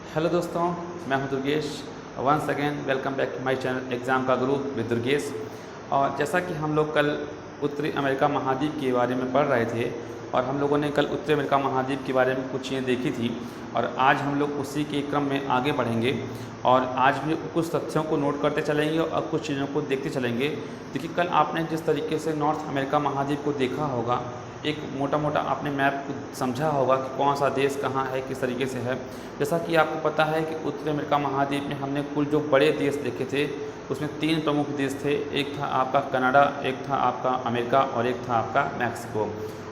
Hello दोस्तों, मैं हूं Durgesh. Once again welcome back to my channel exam का गुरु विद दुर्गेश। और जैसा कि हम लोग कल उत्तरी अमेरिका महाद्वीप के बारे में पढ़ रहे थे और हम लोगों ने कल उत्तरी अमेरिका महाद्वीप के बारे में कुछ चीज़ें देखी थी और आज हम लोग उसी के क्रम में आगे बढ़ेंगे और आज भी कुछ तथ्यों को नोट करते चलेंगे और कुछ चीज़ों को देखते चलेंगे। देखिए, कल आपने जिस तरीके से नॉर्थ अमेरिका महाद्वीप को देखा होगा, एक मोटा मोटा आपने मैप समझा होगा कि कौन सा देश कहाँ है, किस तरीके से है। जैसा कि आपको पता है कि उत्तरी अमेरिका महाद्वीप में हमने कुल जो बड़े देश देखे थे उसमें 3 प्रमुख देश थे। एक था आपका कनाडा, एक था आपका अमेरिका और एक था आपका मैक्सिको।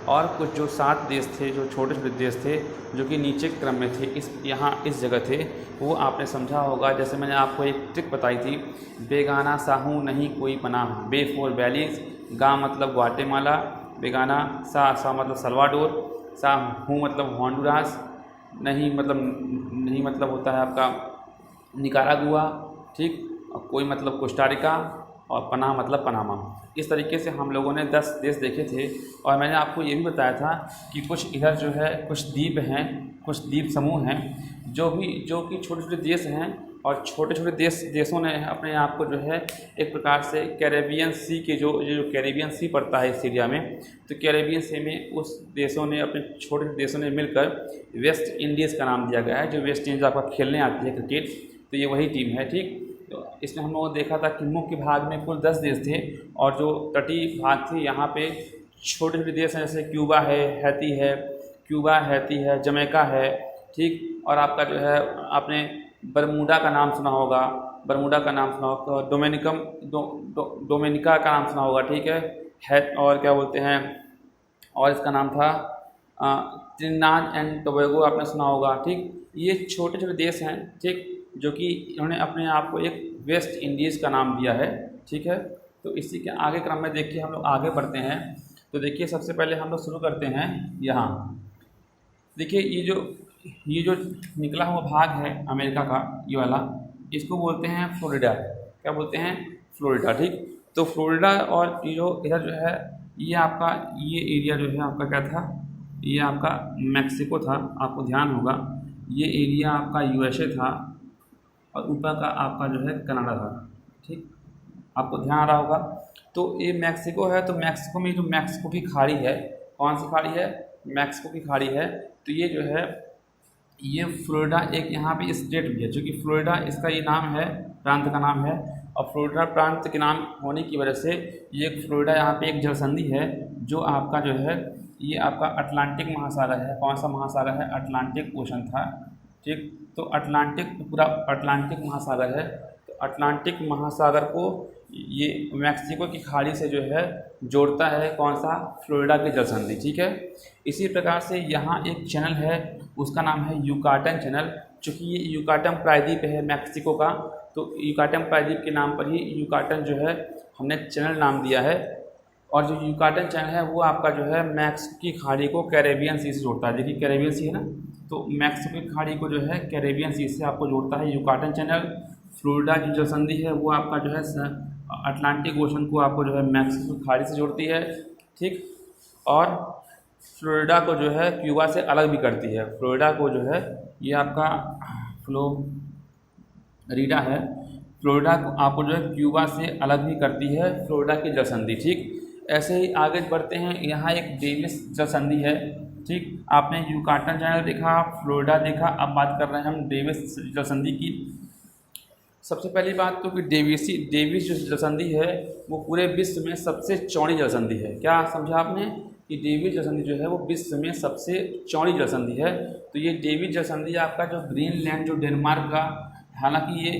और कुछ जो 7 देश थे, जो छोटे छोटे देश थे जो कि नीचे के क्रम में थे, इस जगह थे, वो आपने समझा होगा। जैसे मैंने आपको एक ट्रिक बताई थी, बेगाना साहू नहीं कोई पनाह, बे फॉर वैलीज, गा मतलब ग्वाटेमाला, बेगाना सा मतलब सल्वाडोर, सा हूँ मतलब होंडुरास, नहीं मतलब होता है आपका निकारागुआ, ठीक, और कोई मतलब कोस्टारिका और पनाह मतलब पनामा। इस तरीके से हम लोगों ने 10 देश देखे थे और मैंने आपको ये भी बताया था कि कुछ इधर जो है कुछ द्वीप हैं, कुछ द्वीप समूह हैं जो कि छोटे छोटे देश हैं और छोटे छोटे देशों ने अपने आप को जो है एक प्रकार से कैरेबियन सी के जो कैरेबियन सी पड़ता है इस एरिया में, तो कैरेबियन सी में उस देशों ने, अपने छोटे देशों ने मिलकर वेस्ट इंडीज़ का नाम दिया गया है। जो वेस्ट इंडीज़ आपका खेलने आती है क्रिकेट, तो ये वही टीम है, ठीक। तो इसमें हम लोगों ने देखा था कि मुख्य भाग में कुल 10 देश थे और जो तटीय भाग थे यहाँ पे छोटे छोटे देश हैं, जैसे क्यूबा है, हैती है, जमैका है, ठीक। और आपका जो है आपने बरमूडा का नाम सुना होगा, डोमिनिका का नाम सुना होगा, ठीक है। और क्या बोलते हैं, और इसका नाम था त्रिनिदाद एंड टोबैगो, आपने सुना होगा, ठीक। ये छोटे छोटे देश हैं, ठीक, जो कि इन्होंने अपने आप को एक वेस्ट इंडीज़ का नाम दिया है, ठीक है। तो इसी के आगे क्रम में देखिए हम लोग आगे बढ़ते हैं। तो देखिए सबसे पहले हम लोग शुरू करते हैं यहाँ। देखिए ये जो निकला हुआ भाग है अमेरिका का, ये वाला, इसको बोलते हैं फ्लोरिडा। क्या बोलते हैं? फ्लोरिडा, ठीक। तो फ्लोरिडा और ये जो इधर जो है ये एरिया जो है आपका क्या था, ये आपका मैक्सिको था, आपको ध्यान होगा। ये एरिया आपका यूएसए था और ऊपर का आपका जो है कनाडा था, ठीक, आपको ध्यान आ रहा होगा। तो ये मैक्सिको है, तो मैक्सिको में जो मैक्सिको की खाड़ी है, कौन सी खाड़ी है? मैक्सिको की खाड़ी है। तो ये जो है ये फ्लोरिडा एक यहाँ पे स्टेट भी है, जो कि फ्लोरिडा इसका ये नाम है, प्रांत का नाम है। और फ्लोरिडा प्रांत के नाम होने की वजह से ये फ्लोरिडा यहाँ पे एक जलसंधि है जो आपका जो है ये आपका अटलांटिक महासागर है। कौन सा महासागर है? अटलांटिक ओशन था, ठीक। तो पूरा अटलांटिक महासागर है। तो अटलांटिक महासागर को ये मैक्सिको की खाड़ी से जो है जोड़ता है, कौन सा? फ्लोरिडा की जलसंधि, ठीक है। इसी प्रकार से यहाँ एक चैनल है, उसका नाम है युकाटन चैनल। चूँकि ये युकाटन प्रायद्वीप है मैक्सिको का, तो युकाटन प्रायद्वीप के नाम पर ही युकाटन जो है हमने चैनल नाम दिया है। और जो युकाटन चैनल है वो आपका जो है मैक्सिको की खाड़ी को कैरेबियन सी से जोड़ता है। देखिए कैरेबियन सी है ना, तो मैक्सिको की खाड़ी को जो है कैरेबियन सी से आपको जोड़ता है युकाटन चैनल। फ्लोरिडा की जो संधि है वो आपका जो है अटलांटिक ओशन को आपको जो है मैक्सिको की खाड़ी से जोड़ती है, ठीक। और फ्लोरिडा को जो है क्यूबा से अलग भी करती है। फ्लोरिडा को जो है ये आपका फ्लोरिडा है, फ्लोरिडा को आपको जो है क्यूबा से अलग भी करती है फ्लोरिडा की जलसंधि, ठीक। ऐसे ही आगे बढ़ते हैं, यहाँ एक डेविस जलसंधि है, ठीक। आपने युकाटन चैनल देखा, फ्लोरिडा देखा, अब बात कर रहे हैं हम डेविस जलसंधि की। सबसे पहली बात तो कि डेविस जो जलसंधि है वो पूरे विश्व में सबसे चौड़ी जलसंधि है। क्या समझा आपने? कि डेविस जलसंधि जो है वो विश्व में सबसे चौड़ी जलसंधि है। तो ये डेविस जलसंधि आपका जो ग्रीनलैंड, जो डेनमार्क का, हालांकि ये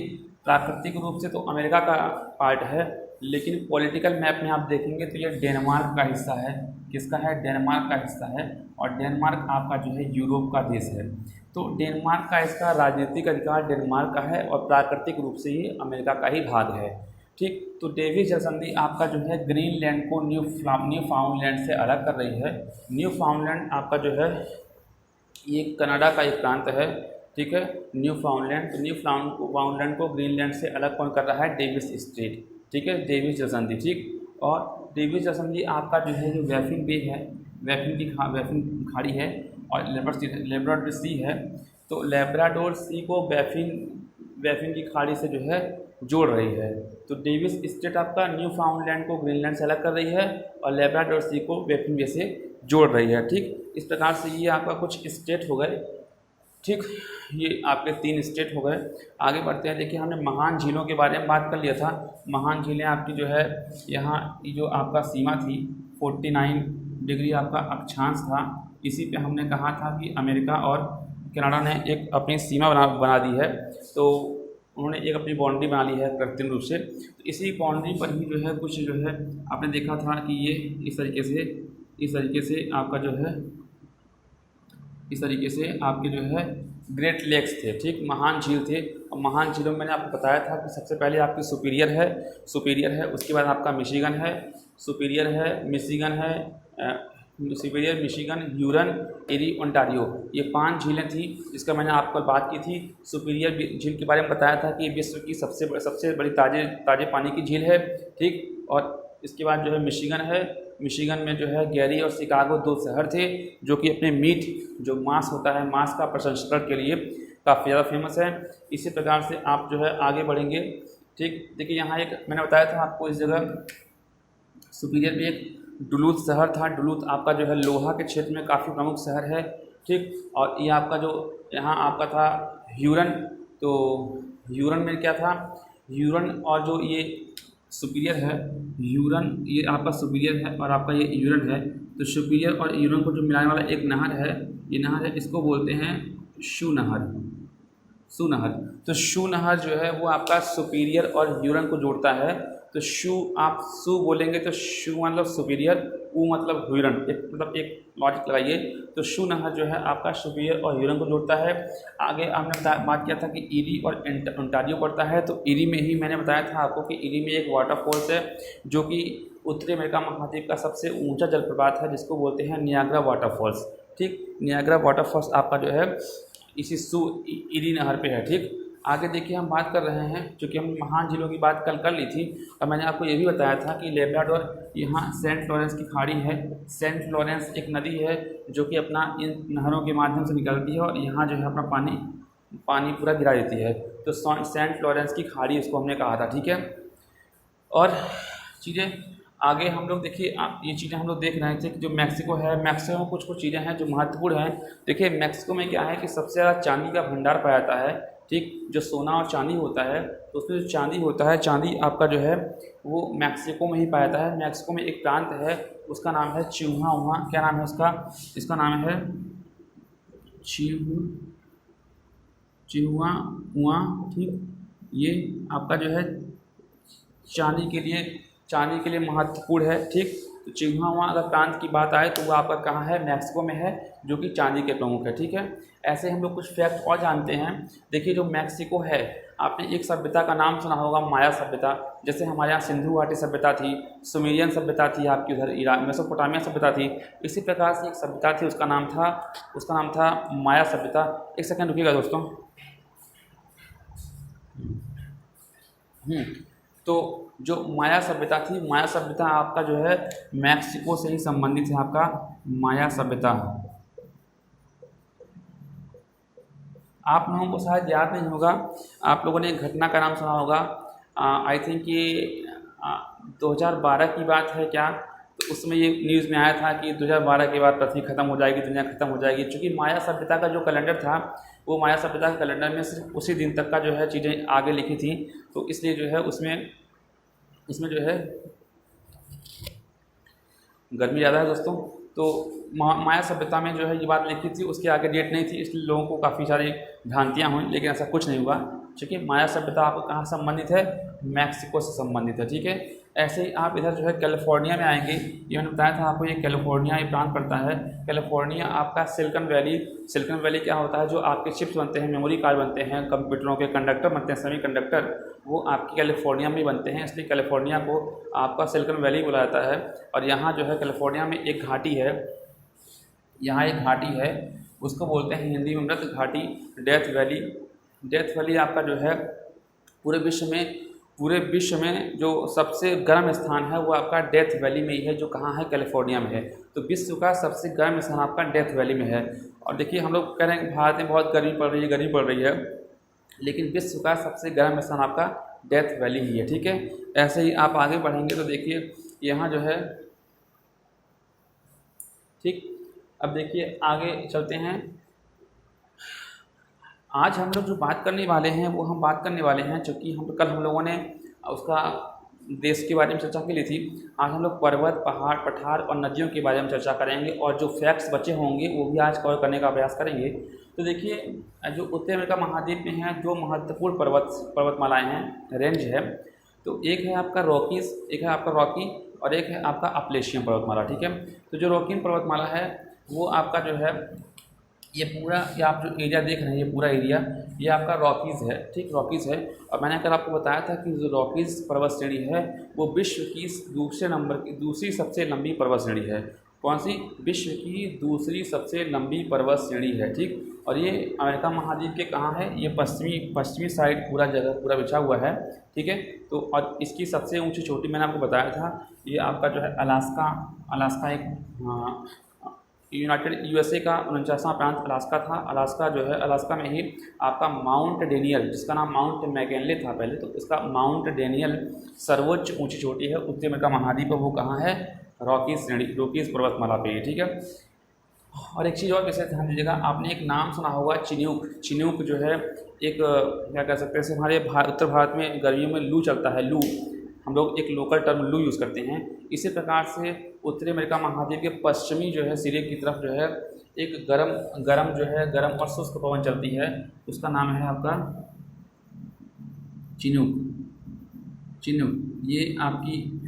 प्राकृतिक रूप से तो अमेरिका का पार्ट है, लेकिन पॉलिटिकल मैप में आप देखेंगे तो ये डेनमार्क का हिस्सा है। किसका है? डेनमार्क का हिस्सा है। और डेनमार्क आपका जो है यूरोप का देश है। तो डेनमार्क का इसका राजनीतिक अधिकार डेनमार्क का है और प्राकृतिक रूप से ही अमेरिका का ही भाग है, ठीक। तो डेविस जलसंधि आपका जो है ग्रीनलैंड को न्यू फाउंडलैंड से अलग कर रही है। न्यू फाउंडलैंड आपका जो है ये कनाडा का एक प्रांत है, ठीक है, न्यू फाउंडलैंड। तो न्यू फाउंडलैंड को ग्रीनलैंड से अलग कौन कर रहा है? डेविस स्ट्रेट, ठीक है, डेविस जलसंधि, ठीक। और डेविस जलसंधि आपका जो है जो बैफिन बे है, बैफिन खाड़ी है और लेब्राडोर सी है, तो लेब्राडोर सी को बैफिन की खाड़ी से जो है जोड़ रही है। तो डेविस स्टेट आपका न्यू फाउंडलैंड को ग्रीनलैंड से अलग कर रही है और लेब्राडोर सी को बैफिन बे से जोड़ रही है। ठीक, इस प्रकार से ये आपका कुछ स्टेट हो गए। ठीक, ये आपके 3 स्टेट हो गए। आगे बढ़ते हैं। देखिए, हमने महान झीलों के बारे में बात कर लिया था। महान झीलें आपकी जो है यहाँ जो आपका सीमा थी 49 डिग्री आपका अक्षांश था। इसी पे हमने कहा था कि अमेरिका और कनाडा ने एक अपनी सीमा बना दी है। तो उन्होंने एक अपनी बाउंड्री बना ली है कृत्रिम रूप से। तो इसी बाउंड्री पर ही जो है कुछ जो है आपने देखा था कि ये इस तरीके से आपका जो है इस तरीके से आपके जो है ग्रेट लेक्स थे। ठीक, महान झील थे। और महान झीलों में मैंने आपको बताया था कि सबसे पहले आपकी सुपीरियर है, उसके बाद आपका मिशिगन है, सुपीरियर मिशिगन, ह्यूरन, एरी, ओंटारियो, ये 5 झीलें थी जिसका मैंने आपको बात की थी। सुपीरियर झील के बारे में बताया था कि विश्व की सबसे बड़ी ताज़े पानी की झील है। ठीक, और इसके बाद जो है मिशिगन में जो है गैरी और शिकागो 2 शहर थे जो कि अपने मीट जो मांस होता है, मांस का प्रसंस्करण के लिए काफ़ी ज़्यादा फेमस है। इसी प्रकार से आप जो है आगे बढ़ेंगे। ठीक, देखिए यहाँ एक मैंने बताया था आपको, इस जगह सुपीरियर में एक डुलूथ शहर था। डुलूथ आपका जो है लोहा के क्षेत्र में काफ़ी प्रमुख शहर है। ठीक, और ये आपका जो यहाँ आपका था ह्यूरन। तो ह्यूरन में क्या था, ह्यूरन और जो ये सुपीरियर है, ह्यूरन ये आपका सुपीरियर है और आपका ये ह्यूरन है। तो सुपीरियर और ह्यूरन को जो मिलाने वाला एक नहर है, ये नहर है, इसको बोलते हैं शू नहर। तो शू नहर जो है वो आपका सुपीरियर और ह्यूरन को जोड़ता है। तो आप शू बोलेंगे तो शू मतलब सुपीरियर, ऊ मतलब ह्यूरन, एक लॉजिक लगाइए। तो शू नहर जो है आपका सुपीरियर और ह्यूरन को जोड़ता है। आगे हमने बात किया था कि ईरी और ओंटारियो पड़ता है। तो ईरी में ही मैंने बताया था आपको कि ईरी में एक वाटरफॉल्स है जो कि उत्तरी अमेरिका महाद्वीप का सबसे ऊंचा जलप्रपात है जिसको बोलते हैं नियाग्रा वाटरफॉल्स। ठीक, नियाग्रा वाटरफॉल्स आपका जो है इसी ईरी नहर पे है। ठीक, आगे देखिए हम बात कर रहे हैं, चूँकि हम महान झीलों की बात कल कर ली थी और मैंने आपको ये भी बताया था कि लेब्राडोर यहाँ सेंट लॉरेंस की खाड़ी है। सेंट लॉरेंस एक नदी है जो कि अपना इन नहरों के माध्यम से निकलती है और यहाँ जो है अपना पानी पूरा गिरा देती है। तो सेंट लॉरेंस की खाड़ी उसको हमने कहा था। ठीक है, और चीज़ें आगे हम लोग देखिए ये चीज़ें हम लोग देख रहे थे कि जो मैक्सिको है, मैक्सिको में कुछ चीज़ें हैं जो महत्वपूर्ण हैं। देखिए मैक्सिको में क्या है कि सबसे ज़्यादा चांदी का भंडार पाया जाता है। ठीक, जो सोना और चांदी होता है तो उसमें जो चांदी होता है, चांदी आपका जो है वो मैक्सिको में ही पाया जाता है। मैक्सिको में एक प्रांत है, उसका नाम है चिहुआहुआ। क्या नाम है उसका? इसका नाम है चिहुआहुआ। ठीक, ये आपका जो है चांदी के लिए महत्वपूर्ण है। ठीक, तो चिहुआहुआ अगर प्रांत की बात आए तो वो आपका कहाँ है? मैक्सिको में है, जो कि चांदी के प्रमुख है। ठीक है, ऐसे हम लोग कुछ फैक्ट और जानते हैं। देखिए जो मैक्सिको है, आपने एक सभ्यता का नाम सुना होगा, माया सभ्यता। जैसे हमारे यहाँ सिंधु घाटी सभ्यता थी, सुमेरियन सभ्यता थी, आपकी उधर ईरान मेसोपोटामिया सभ्यता थी। इसी प्रकार से एक सभ्यता थी, उसका नाम था माया सभ्यता। एक सेकंड रुकिएगा दोस्तों। तो जो माया सभ्यता थी, माया सभ्यता आपका जो है मैक्सिको से ही संबंधित है। आपका माया सभ्यता आप लोगों को शायद याद नहीं होगा, आप लोगों ने एक घटना का नाम सुना होगा। आई थिंक ये 2012 की बात है क्या, तो उसमें ये न्यूज़ में आया था कि 2012 के बाद पृथ्वी खत्म हो जाएगी, दुनिया खत्म हो जाएगी। क्योंकि माया सभ्यता का जो कैलेंडर था, वो माया सभ्यता के कैलेंडर में सिर्फ उसी दिन तक का जो है चीज़ें आगे लिखी थी। तो इसलिए जो है उसमें जो है गर्मी ज़्यादा है दोस्तों। तो माया सभ्यता में जो है ये बात लिखी थी, उसके आगे डेट नहीं थी, इसलिए लोगों को काफ़ी सारी भ्रांतियाँ हुई, लेकिन ऐसा कुछ नहीं हुआ। क्योंकि माया सभ्यता आपको कहाँ संबंधित है? मैक्सिको से संबंधित है। ठीक है, ऐसे ही आप इधर जो है कैलिफोर्निया में आएंगे। ये मैंने बताया था आपको, ये कैलिफोर्निया ये प्रांत पड़ता है। कैलिफोर्निया आपका सिलिकॉन वैली क्या होता है? जो आपके चिप्स बनते हैं, मेमोरी कार्ड बनते हैं, कंप्यूटरों के कंडक्टर बनते हैं, सेमी कंडक्टर, वो आपकी कैलिफोर्निया में बनते हैं। इसलिए कैलिफोर्निया को आपका सिलिकॉन वैली बोला जाता है। और यहाँ जो है कैलिफोर्निया में एक घाटी है, यहाँ एक घाटी है, उसको बोलते हैं हिंदी में मृत घाटी, डेथ वैली। डेथ वैली आपका जो है पूरे विश्व में पूरे विश्व में जो सबसे गर्म स्थान है वो आपका डेथ वैली में ही है, जो कहाँ है, कैलिफोर्निया में है। तो विश्व का सबसे गर्म स्थान आपका डेथ वैली में है। और देखिए हम लोग कह रहे हैं कि भारत में बहुत गर्मी पड़ रही है, गर्मी पड़ रही है, लेकिन विश्व का सबसे गर्म स्थान आपका डेथ वैली ही है, ठीक है। ऐसे ही आप आगे बढ़ेंगे तो देखिए यहाँ जो है, ठीक। अब देखिए आगे चलते हैं। आज हम लोग जो बात करने वाले हैं वो हम बात करने वाले हैं, चूँकि हम लोगों ने उसका देश के बारे में चर्चा की ली थी। आज हम लोग पर्वत, पहाड़, पठार और नदियों के बारे में चर्चा करेंगे, और जो फैक्ट्स बचे होंगे वो भी आज कवर करने का प्रयास करेंगे। तो देखिए जो उत्तर अमेरिका महाद्वीप में है, जो महत्वपूर्ण पर्वतमालाएँ हैं, रेंज है, तो एक है आपका रॉकीज, एक है आपका रॉकी, और एक है आपका अपलेशियन पर्वतमाला, ठीक है। तो जो रॉकियन पर्वतमाला है वो आपका जो है ये पूरा, ये आप जो एरिया देख रहे हैं, ये पूरा एरिया ये आपका रॉकीज़ है, ठीक, रॉकीज़ है। और मैंने कल आपको बताया था कि जो रॉकीज़ पर्वत श्रेणी है वो विश्व की दूसरी सबसे लंबी पर्वत श्रेणी है। कौन सी? विश्व की दूसरी सबसे लंबी पर्वत श्रेणी है, ठीक। और ये अमेरिका महाद्वीप के कहाँ है? ये पश्चिमी साइड पूरा जगह पूरा बिछा हुआ है, ठीक है। तो और इसकी सबसे ऊंची चोटी मैंने आपको बताया था, ये आपका जो है अलास्का एक यूनाइटेड यूएसए का 49वां प्रांत अलास्का था। अलास्का जो है, अलास्का में ही आपका माउंट डेनियल, जिसका नाम माउंट मैककिनले था पहले, तो इसका माउंट डेनियल सर्वोच्च ऊंची चोटी है उत्तर अमेरिका महाद्वीप पर। वो कहाँ है? रॉकीज पर्वतमाला पे है, ठीक है। और एक चीज़ और विशेष ध्यान दीजिएगा, आपने एक नाम सुना होगा चिन्यूक जो है एक क्या कह सकते हैं, हमारे उत्तर भारत में गर्मियों में लू चलता है, लू, हम लोग एक लोकल टर्म लू यूज़ करते हैं। इसी प्रकार से उत्तरी अमेरिका महाद्वीप के पश्चिमी जो है सिरे की तरफ जो है एक गर्म और शुष्क पवन चलती है, उसका नाम है आपका चिनूक। ये आपकी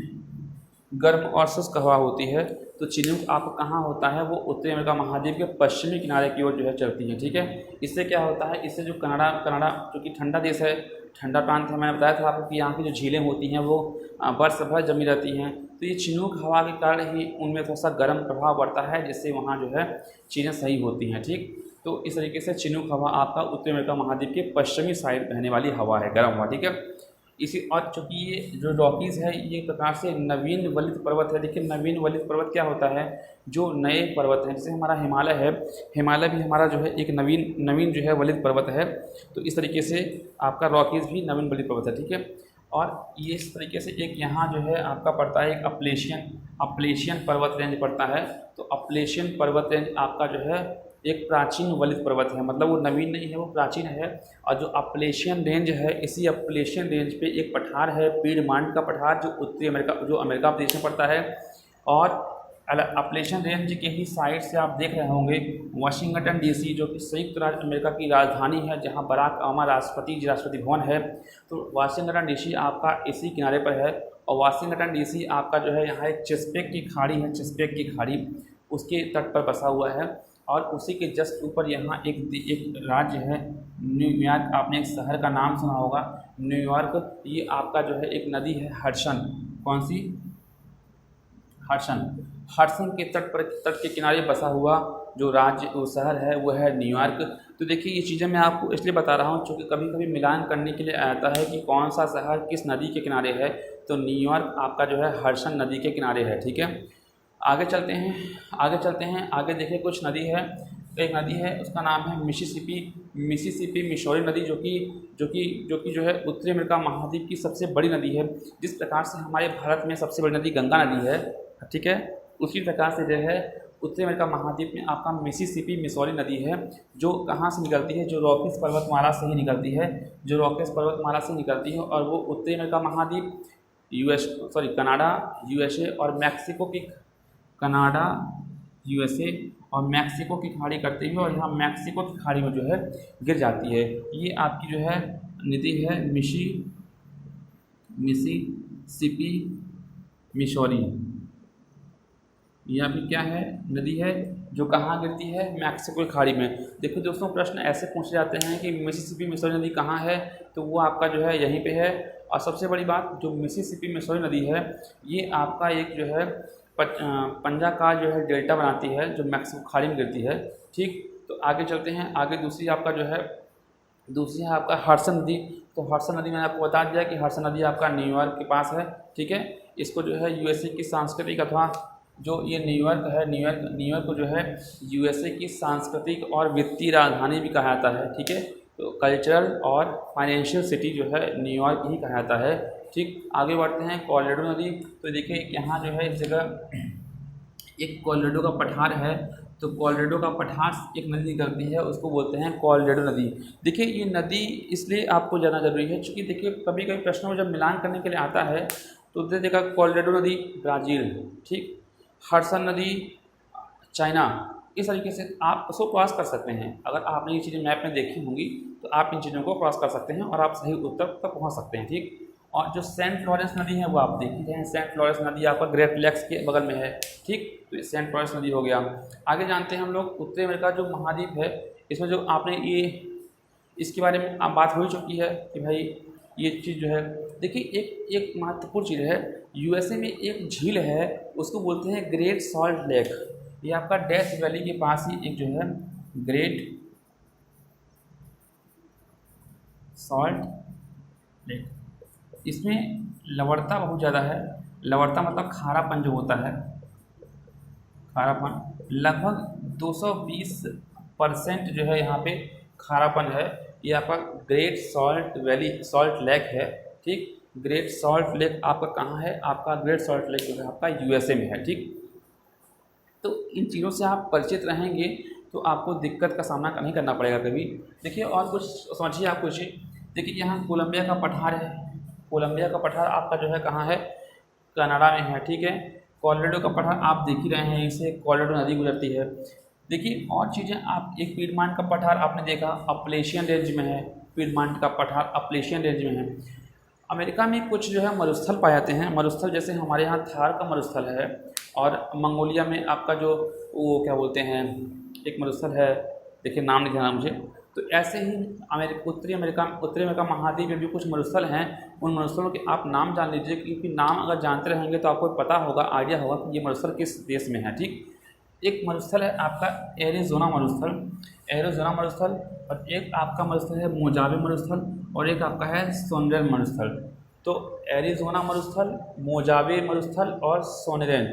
गर्म और शुष्क हवा होती है। तो चिनूक आपको कहाँ होता है? वो उत्तरी अमेरिका महाद्वीप के पश्चिमी किनारे की ओर जो है चलती है, ठीक है। इससे क्या होता है, इससे जो कनाडा क्योंकि ठंडा देश है, ठंडा प्रांत है, मैंने बताया था आपको कि यहाँ की जो झीलें होती हैं वो बर्फ भर जमी रहती हैं। तो ये चिनूक हवा के कारण ही उनमें थोड़ा सा गर्म प्रभाव पड़ता है, जिससे वहाँ जो है चीज़ें सही होती हैं, ठीक। तो इस तरीके से चिनूक हवा आपका उत्तरी अमेरिका महाद्वीप के पश्चिमी साइड बहने वाली हवा है, गर्म हवा, ठीक है। इसी और चूँकि ये जो रॉकीज़ है ये प्रकार से नवीन वलित पर्वत है। देखिए नवीन वलित पर्वत क्या होता है? जो नए पर्वत हैं, जैसे हमारा हिमालय है, हिमालय भी हमारा जो है एक नवीन जो है वलित पर्वत है। तो इस तरीके से आपका रॉकीज़ भी नवीन वलित पर्वत है, ठीक है। और ये इस तरीके से एक यहाँ जो है आपका पड़ता है एक अपलेशियन पर्वत रेंज पड़ता है। तो अपलेशियन पर्वत रेंज आपका जो है एक प्राचीन वलित पर्वत है, मतलब वो नवीन नहीं है, वो प्राचीन है। और जो अपलेशियन रेंज है, इसी अपलेशियन रेंज पे एक पठार है, पीडमांट का पठार, जो उत्तरी अमेरिका जो अमेरिका प्रदेश में पड़ता है। और अपलेशियन रेंज के ही साइड से आप देख रहे होंगे वाशिंगटन डीसी, जो कि संयुक्त राज्य अमेरिका की राजधानी है, जहां बराक ओबामा राष्ट्रपति भवन है। तो वाशिंगटन डीसी आपका इसी किनारे पर है। और वाशिंगटन डीसी आपका जो है यहाँ एक चेसपेक की खाड़ी है, चेसपेक की खाड़ी उसके तट पर बसा हुआ है। और उसी के जस्ट ऊपर यहाँ एक राज्य है न्यूयॉर्क। आपने एक शहर का नाम सुना होगा न्यूयॉर्क। ये आपका जो है एक नदी है हडसन। कौन सी? हडसन के तट के किनारे बसा हुआ जो शहर है वो है न्यूयॉर्क। तो देखिए ये चीज़ें मैं आपको इसलिए बता रहा हूँ क्योंकि कभी कभी मिलान करने के लिए आता है कि कौन सा शहर किस नदी के किनारे है। तो न्यूयॉर्क आपका जो है हडसन नदी के किनारे है, ठीक है। आगे चलते हैं। आगे देखिए कुछ नदी है, एक नदी है उसका नाम है मिसिसिपी मिशोरी नदी, जो है उत्तरी अमेरिका महाद्वीप की सबसे बड़ी नदी है। जिस प्रकार से हमारे भारत में सबसे बड़ी नदी गंगा नदी है, ठीक है, उसी प्रकार से जो है उत्तरी अमेरिका महाद्वीप में आपका मिसिसिपी मिसौरी नदी है, जो कहाँ से निकलती है? जो रॉकीज पर्वतमाला से ही निकलती है। और वो उत्तरी अमेरिका महाद्वीप कनाडा, यूएसए और मैक्सिको की खाड़ी करती है, और यहाँ मैक्सिको की खाड़ी में जो है गिर जाती है। ये आपकी जो है नदी है मिसिसिपी मिशोरी। यहाँ भी क्या है? नदी है जो कहाँ गिरती है? मैक्सिको की खाड़ी में। देखो दोस्तों, प्रश्न ऐसे पूछे जाते हैं कि मिसिसिपी मिसौरी नदी कहाँ है, तो वो आपका जो है यहीं पे है। और सबसे बड़ी बात, जो मिसिसिपी मिसौरी नदी है ये आपका एक जो है पंजा का जो है डेल्टा बनाती है, जो मैक्सिको खाड़ी में गिरती है, ठीक। तो आगे चलते हैं। आगे दूसरी है आपका हडसन नदी। तो हडसन नदी मैंने आपको बता दिया कि हडसन नदी आपका न्यूयॉर्क के पास है, ठीक है। इसको जो है यूएसए की सांस्कृतिक अथवा जो ये न्यूयॉर्क है, न्यूयॉर्क को जो है यूएसए की सांस्कृतिक और वित्तीय राजधानी भी कहा जाता है, ठीक है। तो कल्चरल और फाइनेंशियल सिटी जो है न्यूयॉर्क ही कहा जाता है, ठीक। आगे बढ़ते हैं कोलोराडो नदी। तो देखिए यहाँ जो है इस जगह एक कोलोराडो का पठार है, तो कोलोराडो का पठार एक नदी निकलती है, उसको बोलते हैं कोलोराडो नदी। देखिए ये नदी इसलिए आपको जानना जरूरी है क्योंकि देखिए कभी कभी प्रश्नों में जब मिलान करने के लिए आता है तो देखा कोलोराडो नदी ब्राज़ील, ठीक, हडसन नदी चाइना, इस तरीके से आप उसको क्रॉस कर सकते हैं। अगर आपने ये चीज़ें मैप में देखी होंगी तो आप इन चीज़ों को क्रॉस कर सकते हैं और आप सही उत्तर तक पहुँच सकते हैं, ठीक। और जो सेंट लॉरेंस नदी है वो आप देख ही रहे हैं, सेंट लॉरेंस नदी आपका ग्रेट लेक्स के बगल में है, ठीक। तो ये सेंट लॉरेंस नदी हो गया। आगे जानते हैं हम लोग उत्तरी अमेरिका जो महाद्वीप है, इसमें जो आपने ये इसके बारे में आप बात हो ही चुकी है कि भाई ये चीज़ जो है, देखिए एक महत्वपूर्ण चीज़ है, यूएसए में एक झील है उसको बोलते हैं ग्रेट सॉल्ट लेक। ये आपका डेथ वैली के पास ही एक जो है ग्रेट सॉल्ट लेक, इसमें लवणता बहुत ज़्यादा है। लवणता मतलब खारापन जो होता है, खारापन लगभग 220% जो है यहाँ पे खारापन है। ये आपका ग्रेट सॉल्ट लेक है, ठीक। ग्रेट सॉल्ट लेक आपका कहाँ है? आपका ग्रेट सॉल्ट लेक जो है आपका यूएसए में है, ठीक। तो इन चीज़ों से आप परिचित रहेंगे तो आपको दिक्कत का सामना नहीं करना पड़ेगा कभी। देखिए और कुछ समझिए आप कुछ, देखिए यहाँ कोलंबिया का पठार है, कोलंबिया का पठार आपका जो है कहाँ है? कनाडा में है, ठीक है। कोलोराडो का पठार आप देख ही रहे हैं, इसे कोलोराडो नदी गुजरती है। देखिए और चीज़ें आप, एक पीडमांट का पठार आपने देखा अपलेशियन रेंज में है, पीडमांट का पठार अपलेशियन रेंज में है। अमेरिका में कुछ जो है मरुस्थल पाए जाते हैं, मरुस्थल जैसे हमारे यहाँ थार का मरुस्थल है और मंगोलिया में आपका जो वो क्या बोलते हैं एक मरुस्थल है, देखिए नाम नहीं ध्यान मुझे। तो ऐसे ही उत्तरी अमेरिका महाद्वीप में भी कुछ मरुस्थल हैं, उन मरुस्थलों के आप नाम जान लीजिए क्योंकि नाम अगर जानते रहेंगे तो आपको पता होगा, आइडिया होगा कि ये मरुस्थल किस देश में है, ठीक। एक मरुस्थल है आपका एरिज़ोना मरुस्थल, और एक आपका मरुस्थल है मोजावे मरुस्थल, और एक आपका है सोनरेन मरुस्थल। तो एरिज़ोना मरुस्थल, मोजावे मरुस्थल और सोनरेन,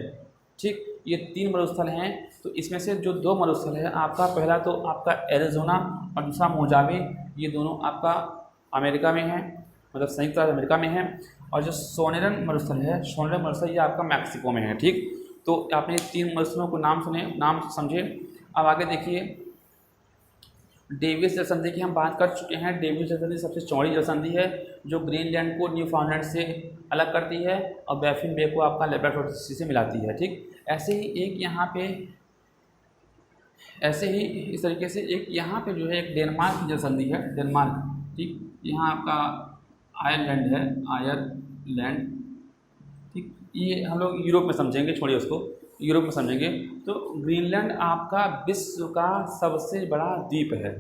ठीक, ये 3 मरुस्थल हैं। तो इसमें से जो 2 मरुस्थल है आपका, पहला तो आपका एरिज़ोना और दूसरा मोजावे, ये दोनों आपका अमेरिका में है, मतलब संयुक्त राज्य अमेरिका में है। और जो सोनरेन मरुस्थल ये आपका मैक्सिको में है, ठीक। तो आपने 3 मरुस्थलों को नाम सुने, नाम समझे। अब आगे देखिए डेविस जलसंधि की हम बात कर चुके हैं। डेविस जलसंधि सबसे चौड़ी जलसंधि है जो ग्रीनलैंड को न्यूफाउंडलैंड से अलग करती है और बैफिन बे को आपका लैब्राडोर सी से मिलाती है, ठीक। ऐसे ही एक यहाँ पे, ऐसे ही इस तरीके से एक यहाँ पे जो है एक डेनमार्क की जलसंधि है, डेनमार्क, ठीक। यहाँ आपका आयरलैंड है, आयरलैंड, ठीक। ये हम लोग यूरोप में समझेंगे, छोड़िए उसको, यूरोप में समझेंगे। तो ग्रीनलैंड आपका विश्व का सबसे बड़ा द्वीप है,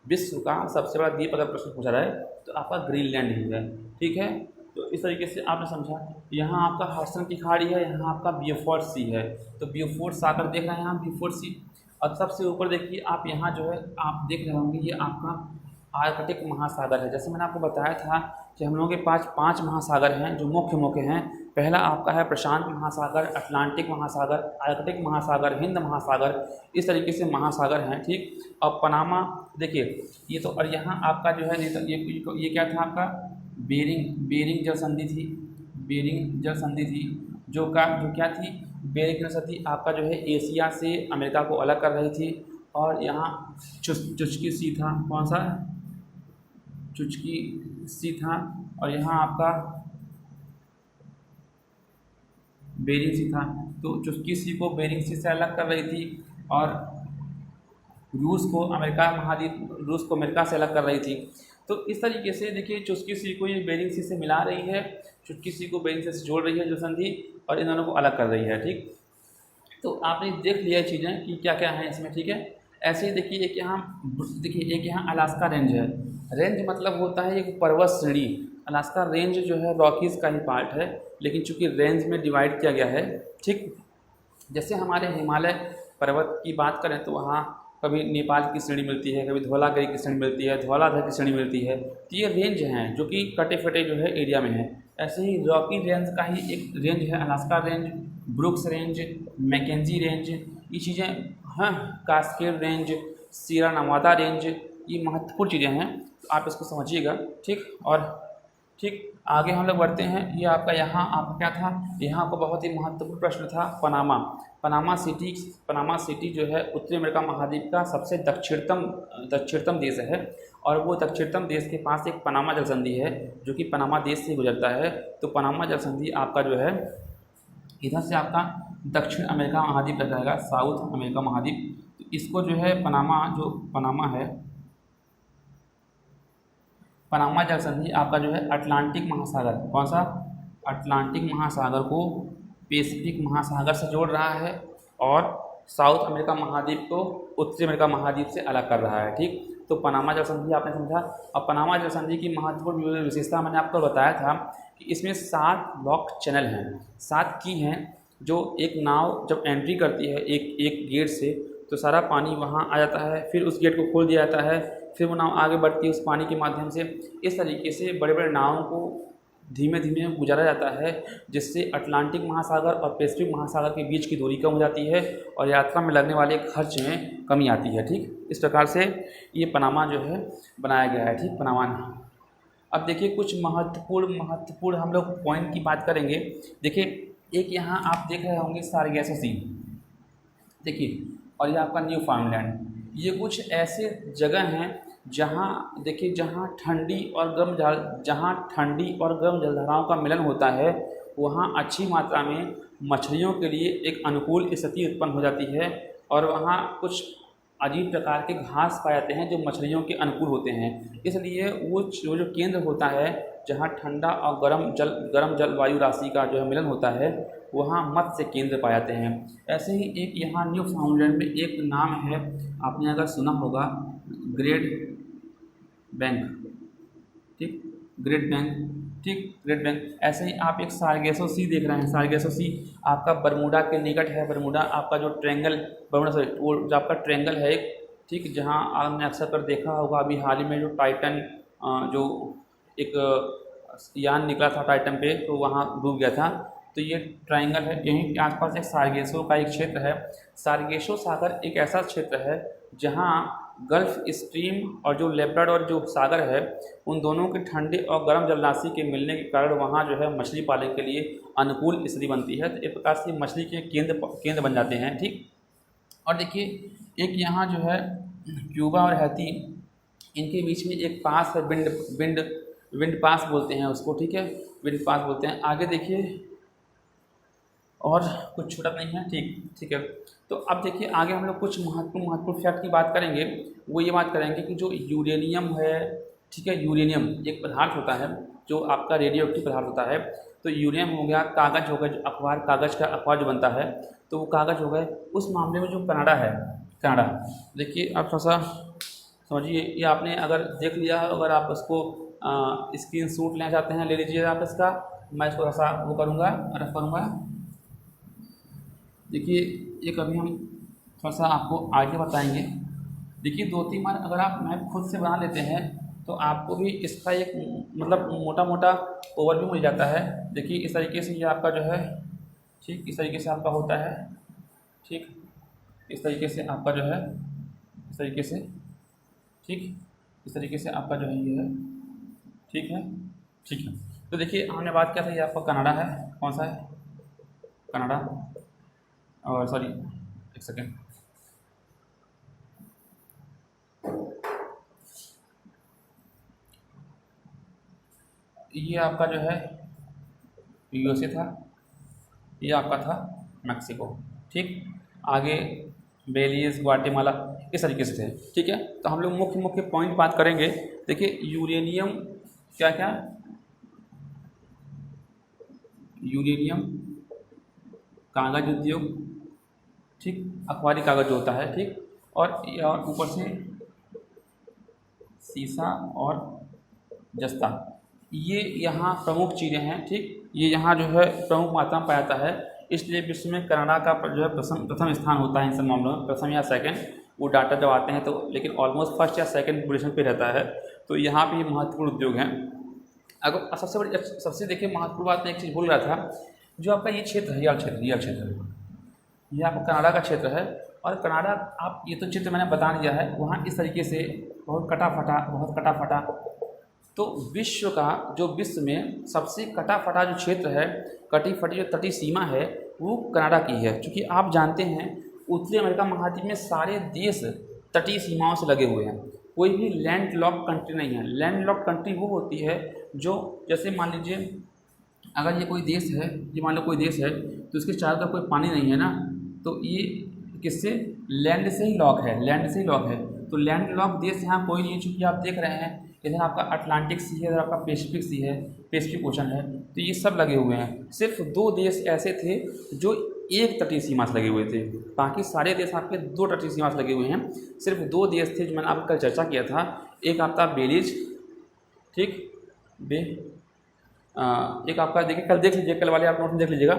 विश्व का सबसे बड़ा द्वीप अगर प्रश्न पूछा जाए तो आपका ग्रीनलैंड ही है, ठीक है। तो इस तरीके से आपने समझा। यहाँ आपका हडसन की खाड़ी है, यहाँ आपका ब्यूफोर्ट सी है, तो ब्यूफोर्ट सागर देख रहे हैं यहाँ ब्यूफोर्ट सी। और सबसे ऊपर देखिए आप यहाँ जो है आप देख रहे होंगे ये आपका आर्कटिक महासागर है। जैसे मैंने आपको बताया था कि हम लोगों के पास 5 महासागर हैं जो मुख्य हैं। पहला आपका है प्रशांत महासागर, अटलांटिक महासागर, आर्कटिक महासागर, हिंद महासागर, इस तरीके से महासागर हैं, ठीक। और पनामा देखिए ये तो, और यहाँ आपका जो है ये क्या था आपका बेरिंग जल संधि थी, बेरिंग जल संधि थी जो क्या थी, बेरिंग जल संधि आपका जो है एशिया से अमेरिका को अलग कर रही थी। और यहाँ चुचकी सी था, कौन सा चुचकी सी था, और यहाँ आपका बेरिंग सी था। तो चुचकी सी को बेरिंग सी से अलग कर रही थी और रूस को अमेरिका से अलग कर रही थी। तो इस तरीके से देखिए चुचकी सी को ये बेरिंग सी से मिला रही है, चुचकी सी को बेरिंग सी से जोड़ रही है जो संधि, और इन दोनों को अलग कर रही है, ठीक। तो आपने देख लिया चीज़ें कि क्या क्या है इसमें, ठीक है। ऐसे ही देखिए एक यहाँ अलास्का रेंज है। रेंज मतलब होता है एक पर्वत श्रेणी। अलास्का रेंज जो है रॉकीज़ का ही पार्ट है, लेकिन चूंकि रेंज में डिवाइड किया गया है, ठीक। जैसे हमारे हिमालय पर्वत की बात करें तो वहाँ कभी नेपाल की श्रेणी मिलती है, कभी धौलागिरी की श्रेणी मिलती है, धौलाधर की श्रेणी मिलती है। तो ये रेंज हैं जो कि कटे फटे जो है एरिया में है। ऐसे ही रॉकी रेंज का ही एक रेंज है, Alaska range, Brooks range, Mackenzie range, ये चीज़ें हैं, कास्केड रेंज, सीरा नवादा रेंज, ये महत्वपूर्ण चीज़ें हैं, तो आप इसको समझिएगा। ठीक, और ठीक आगे हम लोग बढ़ते हैं। ये आपका यहाँ आपका क्या था, यहाँ आपको बहुत ही महत्वपूर्ण प्रश्न था पनामा। पनामा सिटी जो है उत्तरी अमेरिका महाद्वीप का सबसे दक्षिणतम देश है, और वो दक्षिणतम देश के पास एक पनामा जल संधि है जो कि पनामा देश से गुजरता है। तो पनामा जल संधि आपका जो है इधर से आपका दक्षिण अमेरिका महाद्वीप लग जाएगा, साउथ अमेरिका महाद्वीप। तो इसको जो है पनामा जल संधि आपका जो है अटलांटिक महासागर, कौन सा, अटलांटिक महासागर को पैसिफिक महासागर से जोड़ रहा है, और साउथ अमेरिका महाद्वीप को उत्तरी अमेरिका महाद्वीप से अलग कर रहा है। ठीक, तो पनामा जल संधि आपने समझा। और पनामा जल संधि की महत्वपूर्ण विशेषता मैंने आपको बताया था कि इसमें 7 लॉक चैनल हैं, 7 की हैं, जो एक नाव जब एंट्री करती है एक गेट से तो सारा पानी वहाँ आ जाता है, फिर उस गेट को खोल दिया जाता है, फिर वो नाव आगे बढ़ती है उस पानी के माध्यम से। इस तरीके से बड़े बड़े नावों को धीमे धीमे गुजारा जाता है, जिससे अटलांटिक महासागर और पैसिफिक महासागर के बीच की दूरी कम हो जाती है और यात्रा में लगने वाले खर्च में कमी आती है। ठीक, इस प्रकार से ये पनामा जो है बनाया गया है। ठीक, पनामा। अब देखिए कुछ महत्वपूर्ण हम लोग पॉइंट की बात करेंगे। देखिए एक यहाँ आप देख रहे होंगे सारगेसो सी, देखिए, और ये आपका न्यू फाउंडलैंड। ये कुछ ऐसे जगह हैं जहाँ देखिए जहाँ ठंडी और गर्म जलधाराओं का मिलन होता है, वहाँ अच्छी मात्रा में मछलियों के लिए एक अनुकूल स्थिति उत्पन्न हो जाती है, और वहाँ कुछ अजीब प्रकार के घास पाए जाते हैं जो मछलियों के अनुकूल होते हैं। इसलिए वो जो केंद्र होता है जहाँ ठंडा और गर्म जलवायु राशि का जो है मिलन होता है, वहाँ मत्स्य केंद्र पाए जाते हैं। ऐसे ही एक यहाँ न्यू फाउंडलैंड में एक नाम है, आपने अगर सुना होगा, ग्रेट बैंक। ठीक, ग्रेट बैंक। ठीक, ग्रेट बैंक। ऐसे ही आप एक सारगेसो सी देख रहे हैं, सारगेसो सी आपका बरमूडा के निकट है। बरमूडा आपका जो वो जो आपका ट्रेंगल है एक, ठीक, जहाँ आपने अक्सर कर देखा होगा अभी हाल ही में जो टाइटन जो एक यान निकला था टाइटन पे, तो वहाँ डूब गया था। तो ये ट्रायंगल है, यहीं के आसपास एक सारगेसो का एक क्षेत्र है। सारगेसो सागर एक ऐसा क्षेत्र है जहाँ गल्फ स्ट्रीम और जो लेब्राडोर जो सागर है, उन दोनों के ठंडे और गर्म जलराशि के मिलने के कारण वहाँ जो है मछली पालन के लिए अनुकूल स्थिति बनती है। तो एक प्रकार से मछली के केंद्र बन जाते हैं। ठीक, और देखिए एक यहाँ जो है क्यूबा और हैती, इनके बीच में एक पास है, विंड पास बोलते हैं उसको। ठीक है, विंड पास बोलते हैं। आगे देखिए, और कुछ छूटा नहीं है। ठीक है। तो अब देखिए आगे हम लोग कुछ महत्वपूर्ण फैक्ट की बात करेंगे। वो ये बात करेंगे कि जो यूरेनियम है, ठीक है, यूरेनियम एक पदार्थ होता है जो आपका रेडियो एक्टिव पदार्थ होता है। तो यूरेनियम हो गया, कागज़ हो गया, जो कागज़ का अखबार जो बनता है, तो वो कागज़ हो गए। उस मामले में जो कनाडा है, कनाडा, देखिए आप थोड़ा सा समझिए, ये आपने अगर देख लिया है, अगर आप उसको स्क्रीन शॉट लेना चाहते हैं ले लीजिए आप इसका, मैं इसको थोड़ा सा वो करूँगा, रफ करूँगा। देखिए एक अभी हम थोड़ा सा आपको आगे बताएंगे। देखिए 2-3 बार अगर आप मैप खुद से बना लेते हैं तो आपको भी इसका एक मतलब मोटा मोटा ओवरव्यू मिल जाता है। देखिए इस तरीके से ये आपका जो है, ठीक, इस तरीके से आपका होता है। ठीक, इस तरीके से आपका जो है, इस तरीके से, ठीक, इस तरीके से आपका जो है ये है। ठीक है, ठीक है। तो देखिए हमने बात किया था, ये आपका कनाडा है। कौन सा है? कनाडा। और सॉरी, एक सेकेंड, ये आपका जो है यूएसए था, ये आपका था मैक्सिको। ठीक, आगे बेलीज, ग्वाटेमाला, इस तरीके से थे। ठीक है, तो हम लोग मुख्य पॉइंट बात करेंगे। देखिए यूरेनियम क्या क्या, यूरेनियम, कागज उद्योग, ठीक, अखबारी कागज जो होता है, ठीक, और ऊपर से सीसा और जस्ता, ये यहाँ प्रमुख चीज़ें हैं। ठीक, ये यहाँ जो है प्रमुख मात्रा में पाया जाता है। इसलिए विश्व में कनाडा का जो है प्रथम स्थान होता है इन सब मामलों में, प्रथम या सेकंड वो डाटा जब आते हैं तो, लेकिन ऑलमोस्ट फर्स्ट या सेकंड पोजीशन पे रहता है। तो यहाँ पे ये महत्वपूर्ण उद्योग हैं। अगर सबसे देखिए महत्वपूर्ण बात मैं एक चीज़ बोल रहा था, जो आपका ये क्षेत्र है, रियल क्षेत्र ये आपका कनाडा का क्षेत्र है। और कनाडा, आप ये तो चित्र मैंने बता दिया है, वहाँ इस तरीके से बहुत कटा फटा। तो विश्व में सबसे कटा फटा जो क्षेत्र है, कटी फटी जो तटीय सीमा है, वो कनाडा की है। क्योंकि आप जानते हैं उत्तरी अमेरिका महाद्वीप में सारे देश तटीय सीमाओं से लगे हुए हैं, कोई भी लैंड लॉक कंट्री नहीं है। लैंड लॉक कंट्री वो होती है जो, जैसे मान लीजिए अगर ये कोई देश है, ये मान लो कोई देश है, तो इसके चारों तरफ कोई पानी नहीं है ना, तो ये किससे, लैंड से ही लॉक है। तो लैंड लॉक देश यहाँ कोई नहीं है। चूँकि आप देख रहे हैं इधर आपका अटलांटिक सी है, इधर आपका पैसिफिक सी है, पैसिफिक ओशन है, तो ये सब लगे हुए हैं। सिर्फ 2 देश ऐसे थे जो एक तटीय सीमा से लगे हुए थे, बाकी सारे देश आपके 2 तटीय सीमा से लगे हुए हैं। सिर्फ 2 देश थे जो मैंने आपको कल चर्चा किया था। एक आपका बेलीज, ठीक, एक आपका देखिए कल देख लीजिए, कल वाले आप नोट में देख लीजिएगा।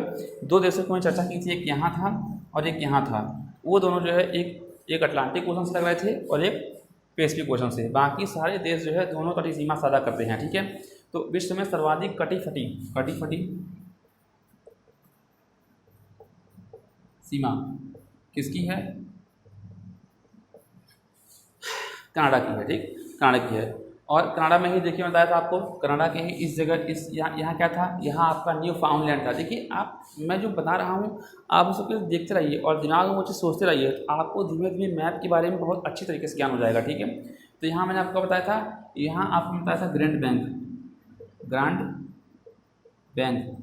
2 देशों की मैंने चर्चा की थी, एक यहाँ था और एक यहाँ था। वो दोनों जो है एक अटलांटिक ओशन से लग रहे थे और एक पैसिफिक ओशन से। बाकी सारे देश जो है दोनों तटीय सीमा साझा करते हैं, ठीक है। तो विश्व में सर्वाधिक कटी फटी सीमा किसकी है, कनाडा की है, ठीक, कनाडा की है। और कनाडा में ही देखिए, मैं बताया था आपको, कनाडा के ही इस जगह, इस यहाँ क्या था, यहाँ आपका न्यू फाउंडलैंड था। देखिए आप, मैं जो बता रहा हूँ आप उस सबको देखते रहिए और दिमाग में वो चीज़ सोचते रहिए, तो आपको धीमे धीमे मैप के बारे में बहुत अच्छी तरीके से ज्ञान हो जाएगा, ठीक है। तो यहाँ मैंने आपको बताया था, यहाँ आपको बताया था ग्रैंड बैंक,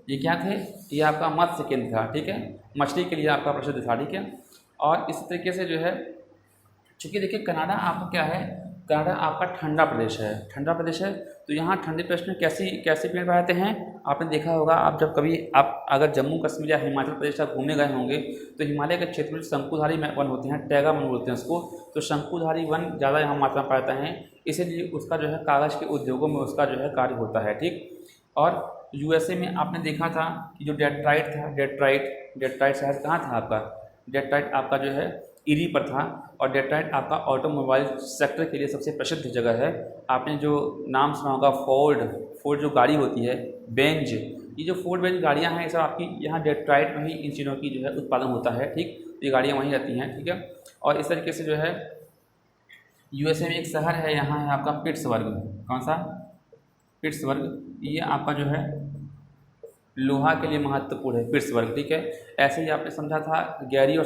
ये क्या थे, ये आपका मत्स्य केंद्र था, ठीक है, मछली के लिए आपका प्रसिद्ध था, ठीक है। और इस तरीके से जो है, चूँकि देखिए कनाडा आपका क्या है, कनाडा आपका ठंडा प्रदेश है। तो यहाँ ठंडे प्रदेश में कैसे पेड़ पाते हैं, आपने देखा होगा। आप जब कभी आप अगर जम्मू कश्मीर या हिमाचल प्रदेश आप घूमने गए होंगे, तो हिमालय के क्षेत्र में शंकुधारी वन होते हैं, टैगा वन बोलते हैं उसको। तो शंकुधारी वन ज़्यादा यहाँ मात्रा में पाते हैं, इसीलिए उसका जो है कागज़ के उद्योगों में उसका जो है कार्य होता है, ठीक। और यूएसए में आपने देखा था कि जो डेट्राइट शहर कहाँ था आपका, डेट्राइट आपका जो है ईरी पर था। और डेट्राइट आपका ऑटोमोबाइल सेक्टर के लिए सबसे प्रसिद्ध जगह है। आपने जो नाम सुना होगा फोर्ड जो गाड़ी होती है, बेंज, ये जो फोर्ड बेंज गाड़ियाँ हैं, ये सब आपकी यहाँ डेट्राइट में ही इन चीज़ों की जो है उत्पादन होता है, ठीक। ये गाड़ियाँ वहीं रहती हैं, ठीक है। और इस तरीके से जो है यूएसए में एक शहर है, यहाँ है आपका पिट्सबर्ग। कौन सा, पिट्सबर्ग, ये आपका जो है लोहा के लिए महत्वपूर्ण है, पिट्सबर्ग, ठीक है। ऐसे ही आपने समझा था गैरी और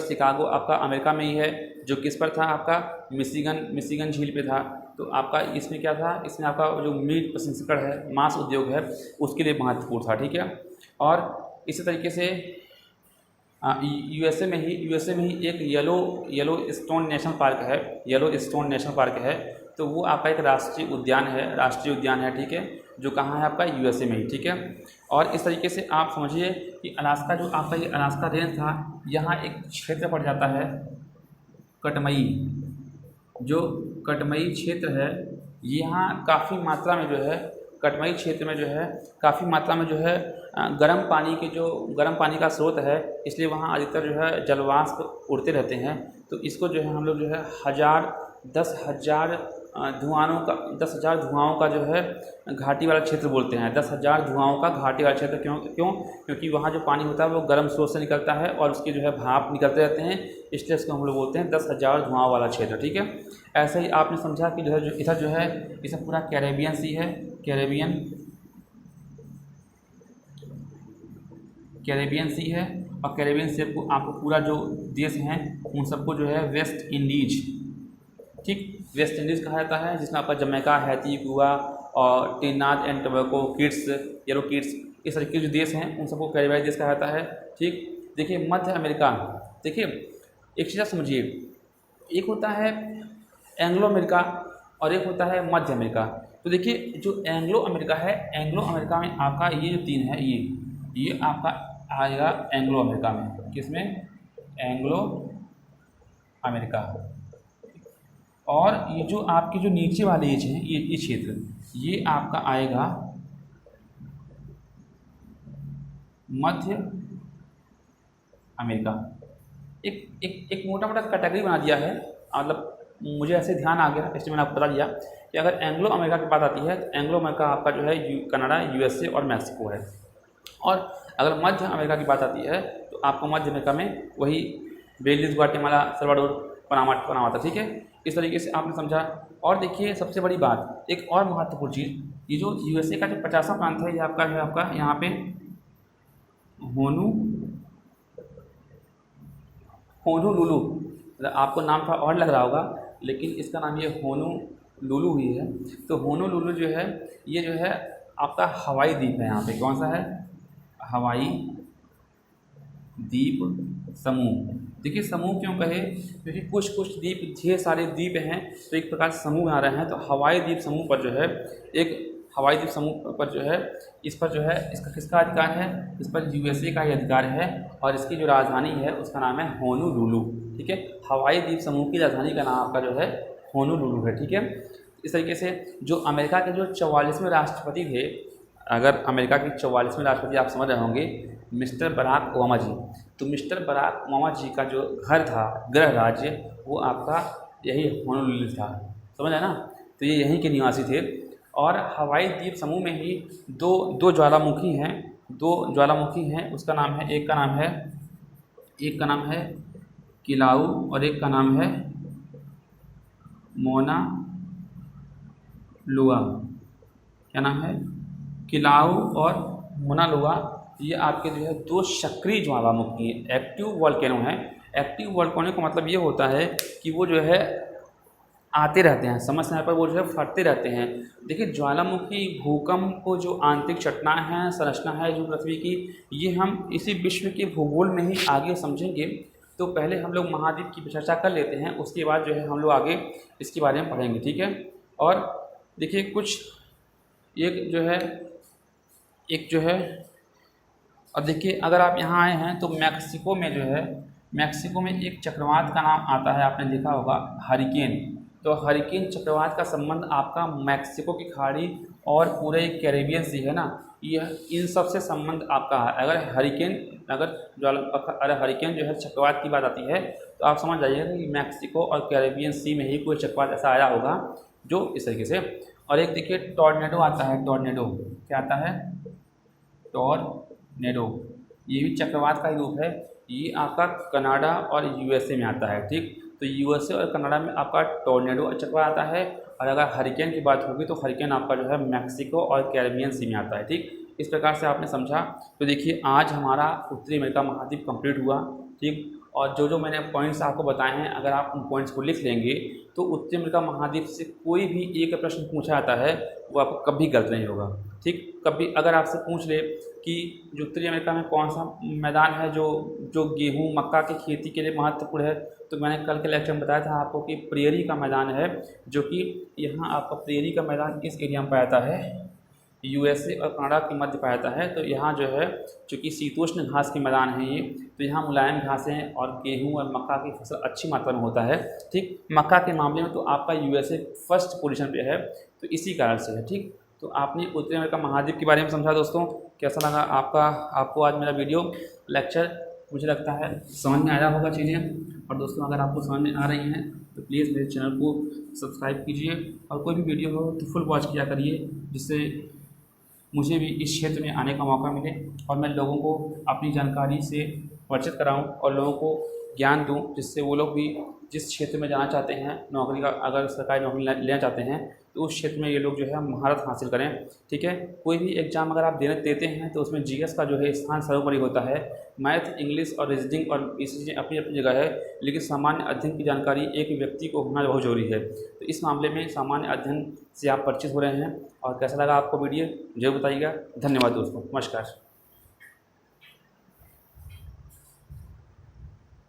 शिकागो आपका अमेरिका में ही है, जो किस पर था, आपका मिशिगन झील पे था। तो आपका इसमें क्या था, इसमें आपका जो मीट प्रसंस्करण है, मांस उद्योग है, उसके लिए महत्वपूर्ण था, ठीक है। और इसी तरीके से यूएसए में ही एक येलो स्टोन नेशनल पार्क है। तो वो आपका एक राष्ट्रीय उद्यान है, ठीक है, जो कहाँ है आपका यूएसए में ही, ठीक है। और इस तरीके से आप समझिए कि अलास्का, जो आपका ये अलास्का रेंज था, यहाँ एक क्षेत्र पड़ जाता है कटमई। जो कटमई क्षेत्र है, यहाँ काफ़ी मात्रा में जो है, कटमई क्षेत्र में जो है काफ़ी मात्रा में जो है गर्म पानी का स्रोत है, इसलिए वहाँ अधिकतर जो है जलवाष्प उड़ते रहते हैं। तो इसको जो है हम लोग जो है 10,000 धुआओं का जो है घाटी वाला क्षेत्र बोलते हैं। 10,000 धुआओं का घाटी वाला क्षेत्र क्यों? क्योंकि वहाँ जो पानी होता है वो गर्म स्रोत से निकलता है और उसके जो है भाप निकलते रहते हैं, इसलिए इसको हम लोग बोलते हैं 10,000 धुआओं वाला क्षेत्र, ठीक है। ऐसे ही आपने समझा कि जो इधर जो है इसे पूरा कैरेबियन सी है, कैरेबियन सी है। और कैरेबियन सी को आपको पूरा जो देश हैं उन सबको जो है वेस्ट इंडीज, ठीक, वेस्ट इंडीज़ कहा जाता है, जिसमें आपका जमैका, हैती, क्यूबा और ट्रिनिडाद एंड टोबैगो, येलो किट्स, इस तरीके के जो देश हैं उन सबको कैरेबियन देश कहा जाता है, ठीक। देखिए मध्य अमेरिका, देखिए एक चीज़ समझिए, एक होता है एंग्लो अमेरिका और एक होता है मध्य अमेरिका। तो देखिए जो एंग्लो अमेरिका है, एंग्लो अमेरिका में आपका ये जो 3 है, ये आपका आएगा एंग्लो अमेरिका में। किसमें? Anglo America. और ये जो आपकी जो नीचे वाले एज हैं, ये क्षेत्र, ये आपका आएगा मध्य अमेरिका, एक एक एक मोटा मोटा कैटेगरी बना दिया है, मतलब मुझे ऐसे ध्यान आ गया इसलिए मैंने आपको बता दिया कि अगर एंग्लो अमेरिका की बात आती है तो एंग्लो अमेरिका आपका जो है कनाडा, यूएसए और मैक्सिको है। और अगर मध्य अमेरिका की बात आती है तो आपको मध्य अमेरिका में वही बेलिज़, ग्वाटेमाला, सल्वाडोर, पनामा था। ठीक है, इस तरीके से आपने समझा। और देखिए सबसे बड़ी बात, एक और महत्वपूर्ण चीज़, ये जो यूएसए का जो 50वां प्रांत है ये आपका है आपका यहाँ पे होनोलुलु, आपको नाम थोड़ा और लग रहा होगा लेकिन इसका नाम ये होनोलुलु ही है। तो होनोलुलु जो है ये जो है आपका हवाई द्वीप है। यहाँ पे कौन सा है? हवाई द्वीप समूह। देखिए समूह क्यों कहे, क्योंकि कुछ द्वीप, ढेर सारे द्वीप हैं तो एक प्रकार से समूह बना रहे हैं। तो हवाई द्वीप समूह पर जो है, एक हवाई द्वीप समूह पर जो है, इस पर जो है इसका किसका अधिकार है? इस पर यूएसए का ही अधिकार है और इसकी जो राजधानी है उसका नाम है होनोलुलु। ठीक है, हवाई द्वीप समूह की राजधानी का नाम आपका जो है होनोलुलु है। ठीक है, इस तरीके से जो अमेरिका के जो 44वें राष्ट्रपति थे, अगर अमेरिका के 44वें राष्ट्रपति आप समझ रहे होंगे, मिस्टर बराक ओबामा जी, तो मिस्टर बराक ओबामा जी का जो घर था, गृह राज्य, वो आपका यही होनोलुलु था। समझ आया ना? तो ये यहीं के निवासी थे। और हवाई द्वीप समूह में ही दो ज्वालामुखी हैं, उसका नाम है, एक का नाम है किलाउ और एक का नाम है मोना लुआ। क्या नाम है? किलाउ और मोना लुआ। ये आपके जो है दो सक्रिय ज्वालामुखी हैं, एक्टिव वॉल्केनो हैं। एक्टिव वॉल्केनो का मतलब ये होता है कि वो जो है आते रहते हैं, समय समय पर वो जो है फटते रहते हैं। देखिए ज्वालामुखी, भूकंप को जो आंतरिक चट्टान है, संरचना है जो पृथ्वी की, ये हम इसी विश्व के भूगोल में ही आगे समझेंगे। तो पहले हम लोग महाद्वीप की चर्चा कर लेते हैं, उसके बाद जो है हम लोग आगे इसके बारे में पढ़ेंगे। ठीक है, और देखिए कुछ एक जो है और देखिए अगर आप यहाँ आए हैं तो मैक्सिको में एक चक्रवात का नाम आता है, आपने देखा होगा, हरिकेन। तो हरिकेन चक्रवात का संबंध आपका मैक्सिको की खाड़ी और पूरे कैरेबियन सी है ना, यह इन सब से संबंध आपका है। अगर हरिकेन जो है चक्रवात की बात आती है तो आप समझ जाइएगा कि मैक्सिको और कैरेबियन सी में ही कोई चक्रवात ऐसा आया होगा जो इस तरीके से। और एक देखिए टॉर्नेडो आता है, टॉर्नेडो क्या आता है? टॉर्नेडो, ये भी चक्रवात का ही रूप है। ये आपका कनाडा और यूएसए में आता है। ठीक, तो यूएसए और कनाडा में आपका टॉर्नेडो चक्रवात आता है। और अगर हरिकेन की बात होगी तो हरिकेन आपका जो है मैक्सिको और कैरेबियन सी में आता है। ठीक, इस प्रकार से आपने समझा। तो देखिए आज हमारा उत्तरी अमेरिका महाद्वीप कंप्लीट हुआ। ठीक, और जो मैंने पॉइंट्स आपको बताए हैं, अगर आप उन पॉइंट्स को लिख लेंगे तो उत्तरी अमेरिका महाद्वीप से कोई भी एक प्रश्न पूछा जाता है वो आपको कभी गलत नहीं होगा। ठीक, कभी अगर आपसे पूछ ले कि जो उत्तरी अमेरिका में कौन सा मैदान है जो गेहूँ मक्का की खेती के लिए महत्वपूर्ण है, तो मैंने कल के लेक्चर में बताया था आपको कि प्रेरी का मैदान है, जो कि यहाँ आपका प्रेरी का मैदान किस एरिया में पाया जाता है? यूएसए और कनाडा के मध्य पाया जाता है। तो यहाँ जो है चूँकि शीतोष्ण घास के मैदान है ये, तो यहाँ मुलायम घासें और गेहूँ और मक्का की फसल अच्छी मात्रा में होता है। ठीक, मक्का के मामले में तो आपका यूएसए फर्स्ट पोजीशन पे है, तो इसी कारण से है। ठीक, तो आपने उत्तरी अमेरिका महाद्वीप के बारे में समझा। दोस्तों कैसा लगा आपको आज मेरा वीडियो लेक्चर? मुझे लगता है समझ में आया होगा चीज़ें। और दोस्तों अगर आपको समझ में आ रही हैं तो प्लीज़ मेरे चैनल को सब्सक्राइब कीजिए और कोई भी वीडियो हो तो फुल वॉच किया करिए, जिससे मुझे भी इस क्षेत्र में आने का मौका मिले और मैं लोगों को अपनी जानकारी से परिचित कराऊं और लोगों को ज्ञान दूं, जिससे वो लोग भी जिस क्षेत्र में जाना चाहते हैं, नौकरी का अगर सरकारी नौकरी लेना चाहते हैं तो उस क्षेत्र में ये लोग जो है महारत हासिल करें। ठीक है, कोई भी एग्ज़ाम अगर आप देते हैं तो उसमें जीएस का जो है स्थान सर्वोपरि होता है। मैथ, इंग्लिश और रीजनिंग और ये चीज़ें अपनी अपनी जगह है, लेकिन सामान्य अध्ययन की जानकारी एक व्यक्ति को होना बहुत जरूरी है। तो इस मामले में सामान्य अध्ययन से आप परिचित हो रहे हैं। और कैसा लगा आपको वीडियो जरूर बताइएगा। धन्यवाद दोस्तों, नमस्कार।